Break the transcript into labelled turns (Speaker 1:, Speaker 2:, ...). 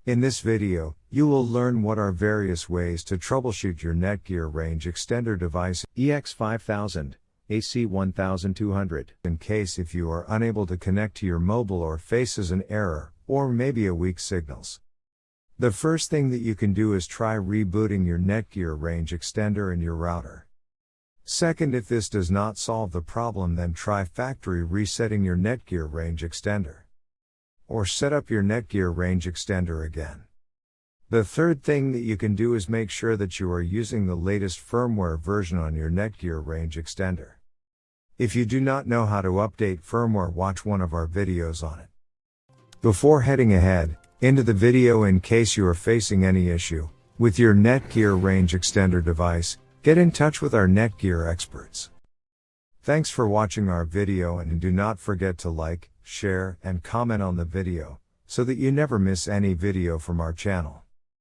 Speaker 1: In this video, you will learn what are various ways to troubleshoot your Netgear Range Extender device EX5000, AC1200 in case if you are unable to connect to your mobile or faces an error, or maybe a weak signals. The first thing that you can do is try rebooting your Netgear Range Extender and your router. Second, if this does not solve the problem, then try factory resetting your Netgear Range Extender. Or set up your Netgear Range Extender again. The third thing that you can do is make sure that you are using the latest firmware version on your Netgear Range Extender. If you do not know how to update firmware, watch one of our videos on it. Before heading ahead into the video, in case you are facing any issue with your Netgear Range Extender device, get in touch with our Netgear experts. Thanks for watching our video, and do not forget to like, share, and comment on the video, so that you never miss any video from our channel.